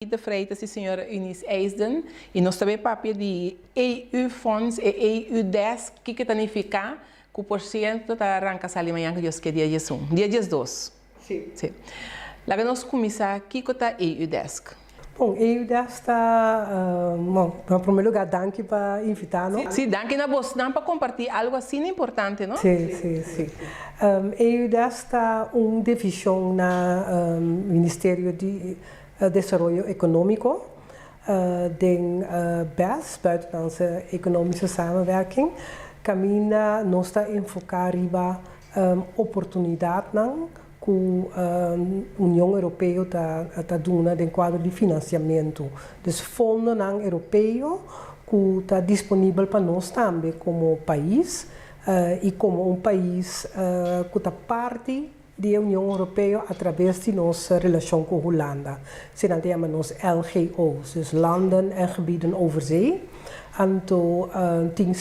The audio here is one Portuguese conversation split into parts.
de Freitas e senhora Eunice Eisden, e nós também papel de EU-funds e EU-10, que significa que o porcento da arranca sali amanhã que Deus quer dia 1, dia 2. Sim. Sim. Lá vamos começar aqui com a EU-10. Bom, EU-10 está, em primeiro lugar, danke para invitar, não? Sim, danke na Boston para compartilhar algo assim importante, não? Sim. EU-10 está uma divisão no Ministério de Desenvolvimento Econômico, do BES, Buitenlandse Economische Samenwerking, caminha nós está enfocar riba oportunidade que a União Europeia está dando no quadro de financiamento. Então, fundo europeu que está disponível para nós também como país e como país que está parte da União Europeia através de nossa relação com a Holanda. Senão chamamos LGO's, dus landen en gebieden over zee. Então, tem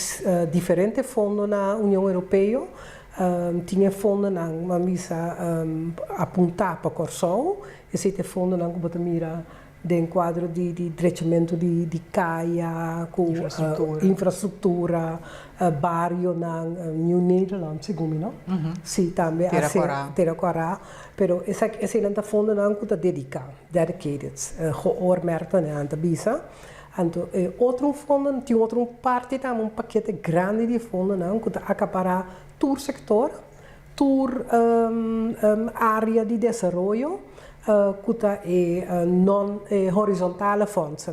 diferentes fundos na União Europeia. Tinha fundo na mamisa apontar para Corsol, esse fundo na que bota mira de quadro de direitamento de caia, com infraestrutura, bairro na New Netherlands, segundo não? Sim, também Terracorá, pero esse não fundo não que está dedicated, geoormerkt na Antabisa. Então, outro fundo, tem outra parte também um paquete grande de fundo não que está acaparar todo sector, toda área de desenvolvimento, que está non horizontale funds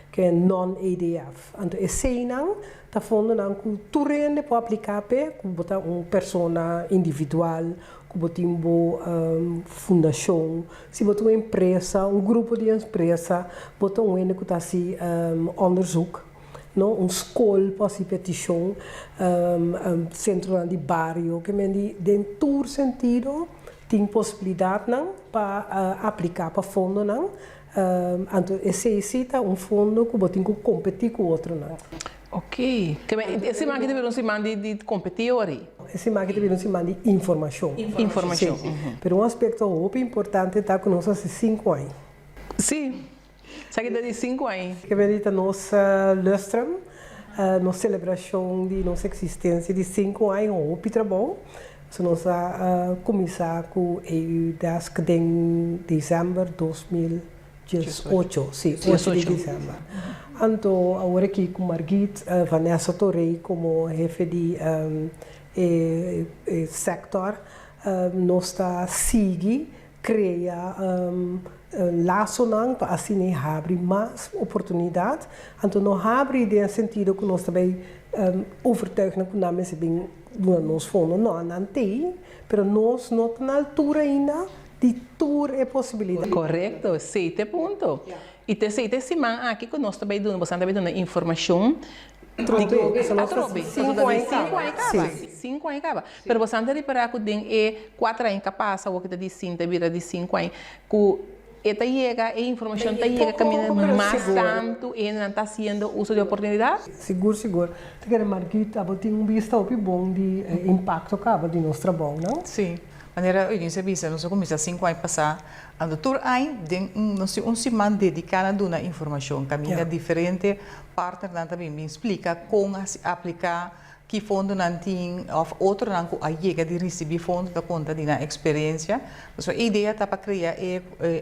que é non-EDF. Então, esse não está fundo não que tudo pode aplicar para uma pessoa individual, que botar uma fundação, se botar uma empresa, um grupo de empresa, botar um que está se onderzoek. Een school, passie petition, centro de barrio, que me den todo sentido tem possibilidade para aplicar para fundo então esse cita fundo que botem que competir com outro Ok. Esse marketing deve se mandar de competir ori. Esse marketing deve se mandar de informação. Informação. Mas um aspecto muito importante está com nós há 5 anos. Sim. Sabe que de 5 anos. Que medita nossa lustrum, nossa celebração de nossa existência de 5 anos, um muito trabalho. So, nós começar com EU-10 em dezembro de 2018, sim, 8 de dezembro. Então, agora aqui com Margit, Vanessa Torrey como chefe de sector, nós está seguir criar laço para assim abrir mais oportunidades. Então, nós abrir no sentido que nós também overtuigen que nós bem nos fundos não tem, mas nós não estamos na altura ainda de toda a possibilidade. Correto, 7 pontos. E tem 7 semanas aqui que nós também dando, você também dando informação. 5 anos acaba. Mas você não reparar que tem 4 anos que passa, ou que está de 5, vira de 5 anos, que esta chega, a informação chega caminhando mais tanto e não está sendo uso de oportunidade? Seguro. Porque a Margit tem vista muito bom de impacto de nosso trabalho, não? Sim. Maneira, eu disse, nós começamos 5 anos passar, a doutor aí nós semana dedicada a uma informação, caminha diferente, parte também me explica como aplicar que fundo não tem, ou outro não chega de receber fundo da conta de na experiência. Então, a ideia é para criar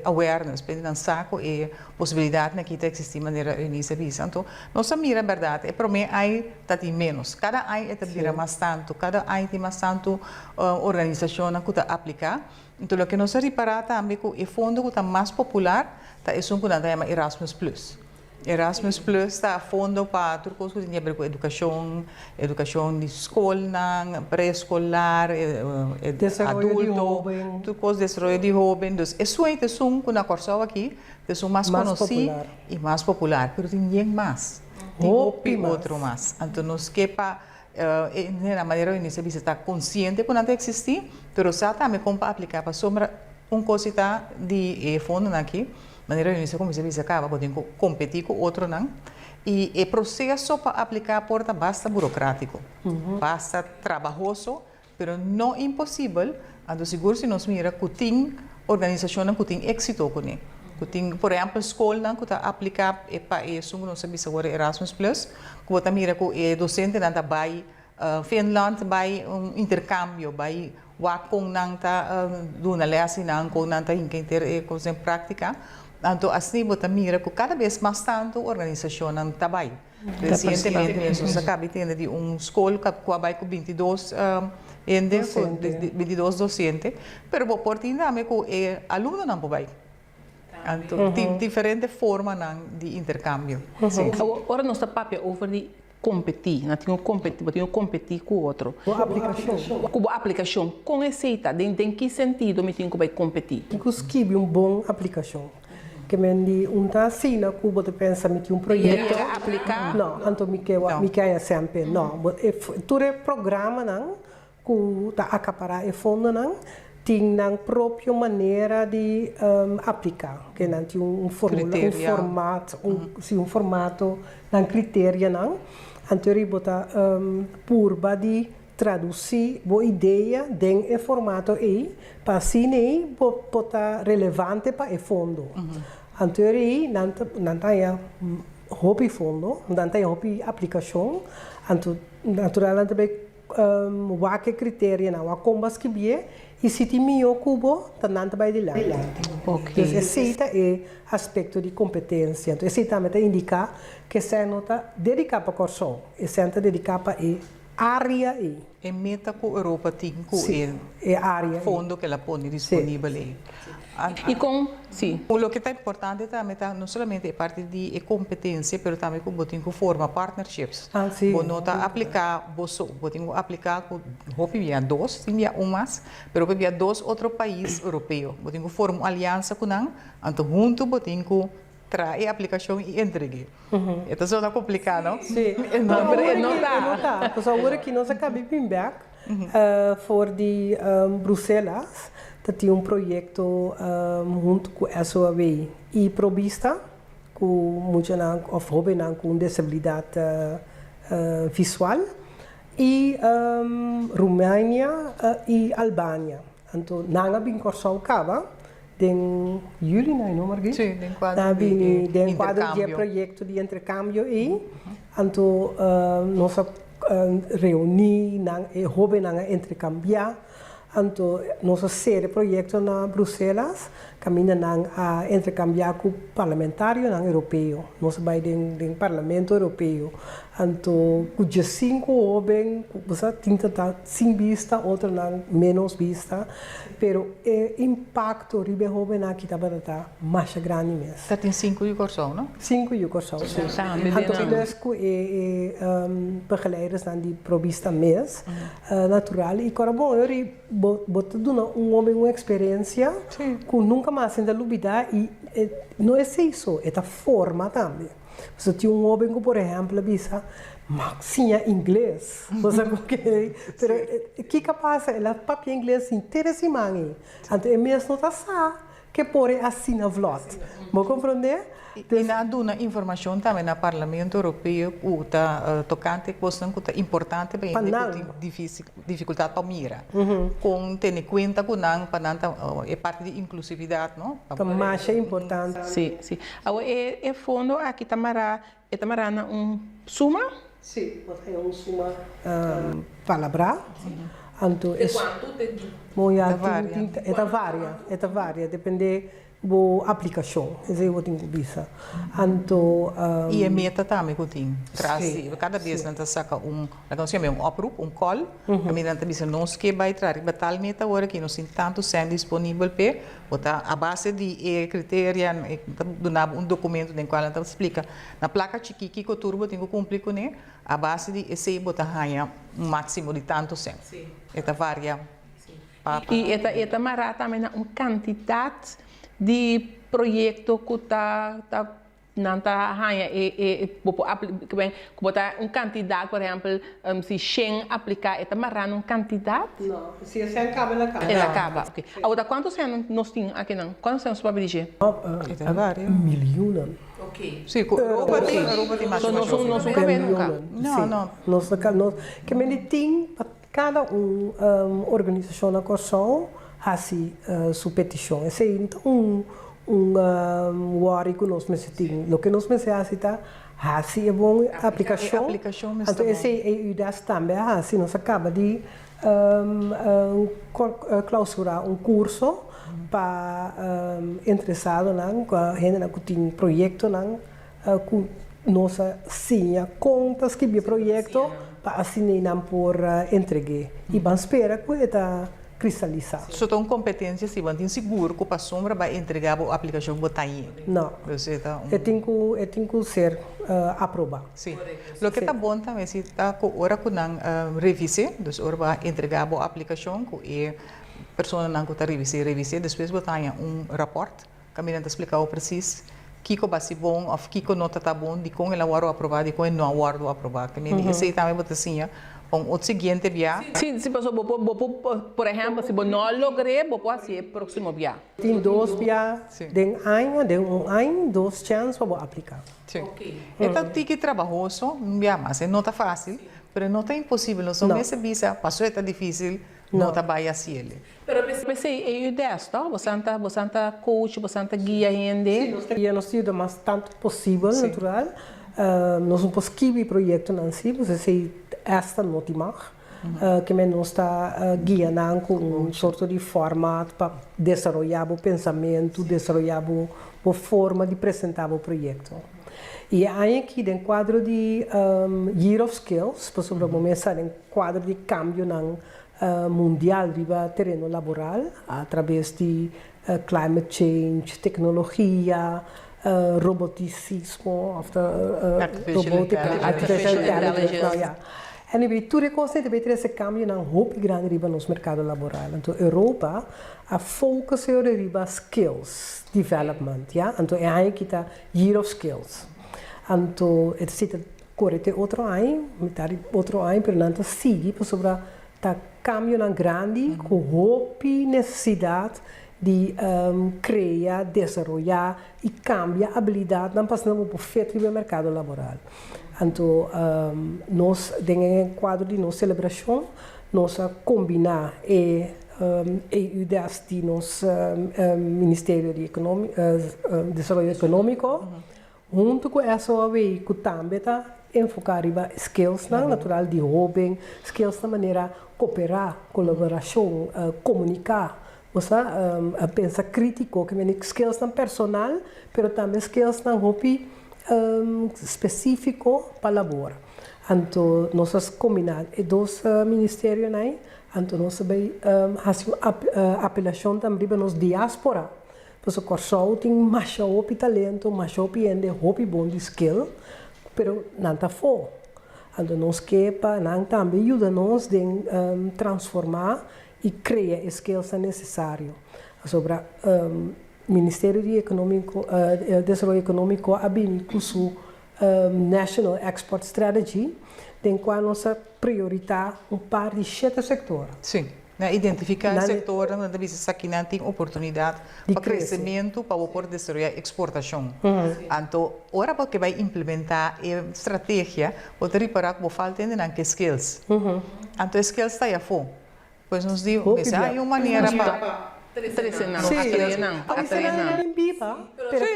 awareness, para não saco e possibilidade que existe de maneira unicisa. Então, nossa mira verdade é para mim aí está de menos. Cada ano é de mais tanto, cada ano tem mais tanto organização que está aplicar. Então, o que nós reparar também que o fundo que está mais popular é um que nós chamamos Erasmus Plus. Erasmus Plus está fundo para tudo coisa que tem a ver com educação de escola, pré-escolar, adulto, tudo coisa de desenvolvimento de jovens. Então, isso é um que na Corsol aqui, é mais conhecido e mais popular, mas tem mais. Tem outro mais. Então, nós que para na maneira que você está consciente que não existe, mas já também como para aplicar para sombra coisa de fundo aqui. Maneira que como você acaba podendo competir com outro não e o processo para aplicar porta basta burocrático, basta trabalhoso, mas não impossível. Ando seguro se nós mira que tem organização que tem êxito com ele. Kuting, por exemplo, escola nang kuta aplica para isso, não sabia se agora Erasmus Plus, kuta mira ko docente nanta vai Finland vai intercambio, vai wakong nang ta do na lesi nang ko nanta hinker coisa em prática. Então, assim, bota mira ko cada vez mais tanto organização nang tabay. Recentemente mesmo, se acaba tendo de escola que vai com 22 22 docentes, pero por oportunidade ko aluno nang vai. Então, tem diferente forma de intercâmbio. Agora nós está papel over de competir, nós temos competir com o outro. Com a aplicação. Com a aplicação, com receita, em que sentido me tenho que competir? Que escrever uma boa aplicação. Que me di tá assim na Cuba de pensa me um projeto. Aplicar? Não, então me quer sempre não. Tudo é programa não, que tá acaparar e fundo não. Tem a própria maneira de aplicar, que não tem um formato, um critério não. Então ele bota purba de traduzir boa ideia dentro do formato aí, para assim aí botar relevante para o fundo. Então ele não tem hobby fundo, não tem hobby aplicação, então naturalmente também que critério não, a combas que bie e se ti mio cubo tanto vai de lá. Ok. Então esse é aspecto de competência. Então esse também indica que se nota dedicar para corso, e se nota dedicar para área aí. E meta que a Europa tem é área fundo que ela põe disponível aí. E com, sim. O que é importante também não somente a parte de competência, mas também que você tem que formar partnerships. Sim. Você não está aplicar, você tem que aplicar com via dois, via mas via dois outros países europeus. Você tem que formar uma aliança com eles, então junto você tem que trazer a aplicação e entregar. Então isso é complicado, não? Sim. Não dá. Então agora que nós acabamos de vir for de Bruxelas, tem projeto junto com a SOAB e provista com muitos jovens com disabilidade visual e Romênia e Albânia. Então, nós bem corso acaba em julho, não é? Sim, em quadro de projeto de intercâmbio e então nós reunir jovens intercambiar. Então, nossa série de projetos na Bruxelas caminha a intercambiar com o parlamentário europeu. Nós vamos do Parlamento Europeu. Então, com 5 jovens, você tem que estar sem vista, outros menos vista. Mas o impacto do jovem aqui está mais grande mesmo. Está tem 5 de corso, não? 5 de corso, sim. Então, desco begeleiders de provista mês, natural. E agora, bom, eu boto homem uma experiência que nunca mais ainda olvidar e não é isso, é a forma também. Você tinha homem que, por exemplo, disse, mas tinha inglês, você porque, o que passa? Ela papel inglês interessante, então é mesmo que pode assim na vlog, vou compreender? E na duna informação também no Parlamento Europeu o tocante questão que é importante para dificuldade para mira com ter em conta que não é parte de inclusividade não mais é importante sim agora é fundo aqui tamará na suma sim é suma palavra então é quanto varia depende boa aplicação, esse é o que eu visa. Então, e a meta também que eu tenho. Cada vez que nós saca oproep, call, a mim nós bisa nós que vai trazer tal meta agora que nós tanto sendo disponível para botar a base de critério, donar documento no qual nós explica na placa chiquiki que o turbo tem que cumprir com ele, a base de esse botar ganha máximo de tanto cent. Esta varia. E esta mará também uma quantidade de projeto que está não está ganha que botar quantidade, por exemplo, se 100 aplicar, está marrando quantidade? Não, se a 100 acaba, ela acaba. Ela acaba, ok. Agora, quantos anos nós temos aqui não? Quantos anos para dirigir? Milhões. Ok. Sim, Europa tem mais. Nós não cabemos nunca. Não. Nós que me tem cada organização na corção assim sua petição. Esse então worry que nós me sentimos. O que nós me necessita é uma aplicação. Então, essa é a ideia também. Se nós acaba de clausurar curso para interessado com a gente que tem projeto com nossa senha contas que projeto para assinar por entregue e vamos esperar que está cristalizado. Só tem competência se você seguro que a sombra vai entregar a aplicação que está aí. Não. Tem que ser aprovado. Sim. O que está bom também se está agora que não revise, então agora vai entregar a aplicação que a pessoa não está revise, depois vai ter rapport que me explicar o preciso que vai ser bom ou que não está bom, de como ela vai aprovar, de como não vai aprovar. Que me diz também vai assim, o seguinte via. Sim, se pessoa por exemplo, se não logrei, vou fazer o próximo via. Tem dois via, tem um ano, duas chances para aplicar. Sim. Então tem que trabalhoso, mas não está fácil, mas não está impossível. Não são essa visa, passou está difícil, não está bem assim. Pensei, é ideia, você está coach, você está guia ainda. E nós temos mais tanto possível, natural. Nós não podemos escrever projeto não se, você sei esta notimar, que nós está guiando com sorte de formato para desenvolver o pensamento, desenvolver a forma de apresentar o projeto. E aí aqui dentro do quadro de Year of Skills, por sobre o momento dentro quadro de cambio mundial do terreno laboral, através de climate change, tecnologia, roboticismo, artificial intelligence. Anyway, tudo isso deve ter esse cambio muito grande no mercado laboral. Então, a Europa a foca sobre skills development, então é aí que está Year of Skills. Então, é correte outro ano, pero não sigue sobre tá cambio grande com necessidade de criar, desenvolver e cambiar a habilidade não passando por feito no mercado laboral. Então, nós, dentro do quadro de nossa celebração, nós combinar ideias de nosso Ministério de Desenvolvimento Econômico, junto com essa que também está enfocar em skills natural de jovem, skills da maneira cooperar, colaboração, comunicar. Você pensa crítico, que é skills personal, mas também skills específico para a labor. Então, nós combinamos dois ministérios, então nós fazemos apelação também para a diáspora. Porque o Corsol tem mais talento, mais bom de skill, mas não está fora. Então, nós também ajuda-nos a transformar e criar skills necessários. Sobre Ministério de Desenvolvimento Econômico abrir com sua National Export Strategy, tem qual nossa prioridade par de 7 setores. Sim. Identificar o setor onde você aqui não tem oportunidade para crescimento, para o poder desenvolver exportação. Então, agora porque vai implementar a estratégia, pode reparar que falta ainda skills. Então, skills está aí fora. Pois nos diz, há uma maneira para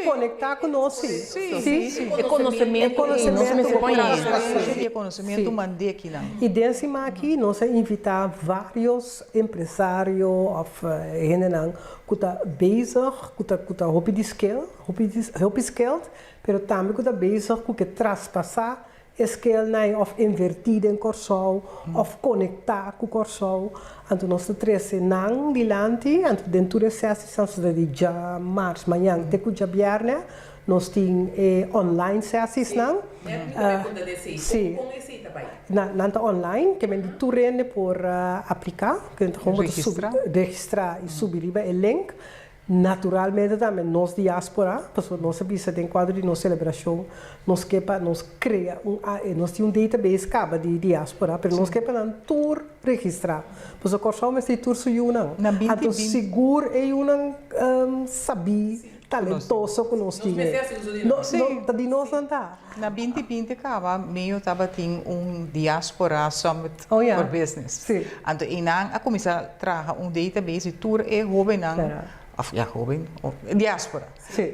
conectar conosco. Sim. Conhecimento mandei aqui não. E desse aqui nós invitamos vários empresários que estão bezig, que estão hobby skilled, mas também que estão bezig com que traspassar skill of invertir em Corsol, of conectar com Corsol. Então, nós temos não dilante, dentro da sessão de já março, manhã, até que já viernes, nós temos online sessões, não? Sim. Não online, que é de turno por aplicar, que é registrar e subir o link. Naturalmente também nós diáspora, porque nós visa em quadro de nossa celebração, nós cria nós temos database caba de diáspora, mas nós queremos tour registrar. Porque o Corsol mas tem tour suyo não. Então seguro é saber talentoso que nós temos. Não, de nós não está. Na 2020 acaba, meio estava tem diaspora summit for business. Sim. Então, a começar a trazer database tour é jovem of ja, jovem, diaspora. Sim.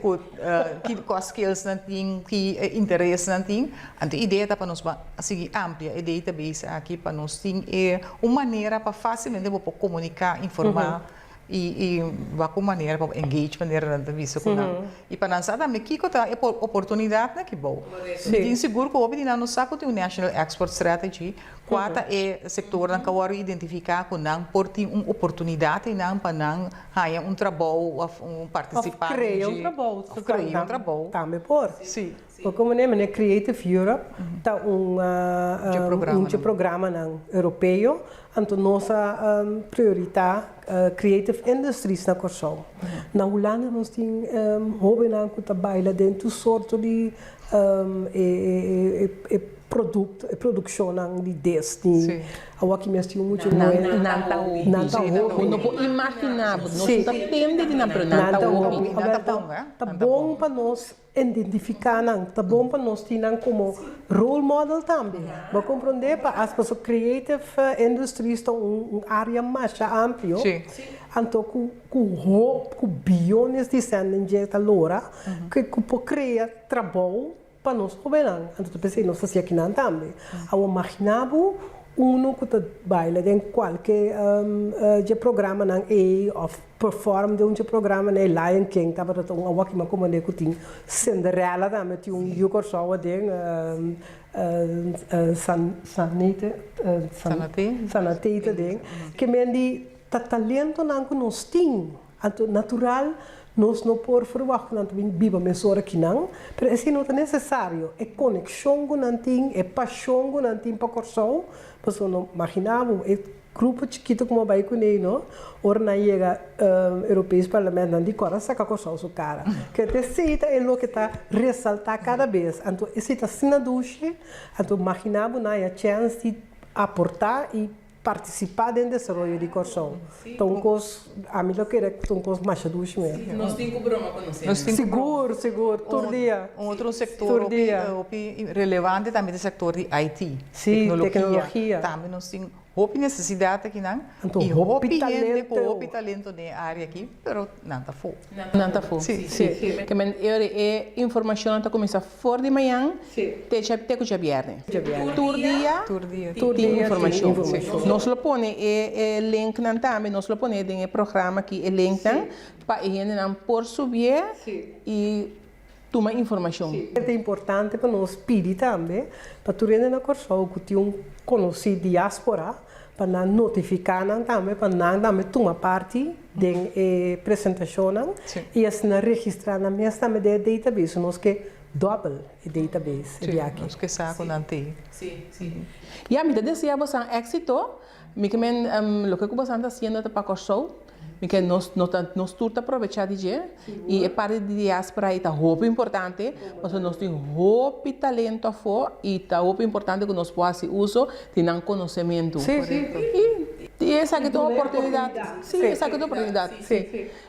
Que skills nanting, que interesse nanting, a ideia tá para nós seguir amplia, a database aqui para nós tem uma maneira para facilmente comunicar, informar e uma maneira para engage, maneira de vista com e para nós também que tá oportunidade, né, que bom. Sim. Seguro que o obedi não sabe que o National Export Strategy quata setor na que identificar com não por ter uma oportunidade não para não haya trabalho ou participar criar trabalho também por sim como né Creative Europe tá programa não europeu então nossa prioridade creative industries na Corsão na Holanda nós tem hobby na que trabalha dentro sorte de produção de destiny. Aqui mesmo tinha muito nanta hobby. Não pode imaginar, não está depende de nada, nanta hobby. Tá bom para nós identificar, tá bom para nós ter como role model também. Para compreender para as pessoas creative industries estão uma área mais ampla. Então, com bilhões de descendentes da Lora, que pode criar trabalho para nós governar. Então, pensei, nós fazia aqui não também. Eu imaginava que trabalha em qualquer programa não ou perform de um programa na Lion King, estava tratando uma que me comandei que tinha Cinderela também tinha yucor só de sanate de que me andi talento não que nós temos, natural. Nós não podemos verwachten que viva melhor aqui não, mas isso não é necessário. É conexão que não tem, é paixão que não tem para Corsão. Mas eu não imaginava, é grupo chiquito como vai com ele, não? Ora na chega Europeu Parlamento não diz que saca Corsão sua cara. Que te cita é o que está ressaltar cada vez. Então esse está assim na ducha, então imaginava não é a chance de aportar e participar do desenvolvimento de Corsão. Então, a mim eu quero que são mais duas mesmo. Nós temos broma com nós. Seguro, todo dia. Outro setor relevante também é o setor de IT, tecnologia. Também nós temos necessidade aqui não. E talento na área aqui, mas não está fora. Não está fora. Sim. Que é informação que começa fora de manhã, até que já vierne. Todo dia informação. Nós lo pone link nan também, nós lo pone em programa aqui link nan para ele por subir e tomar informação. É importante para nós pedir também para tu render na Corsão que tem conhecido diáspora para não notificar também para não também tomar parte da apresentação e assim registrar na minha também da database nós que double database de aqui. Nós que saco não tem. Sim. E a mim deseja você éxito, me que o que você está fazendo para Corsão, me que nós turta aproveitar de dia e é parte de diáspora e tá roupa importante, mas nós temos roupa e talento fora e tá roupa importante que nós possamos uso de não conhecimento. E essa aqui é uma oportunidade. Essa aqui é uma oportunidade.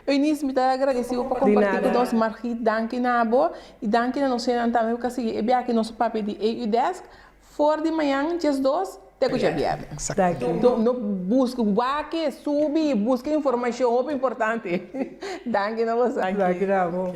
Eu início me agradecido por compartilhar com nós, Marquis, danke na boa e danke na nossa também porque assim, é bem aqui nosso papel de EU-Desk, fora de manhã, dias 2, até que já vier. Então, busca o sube, busca informação importante. Danke na você. Danke na boa.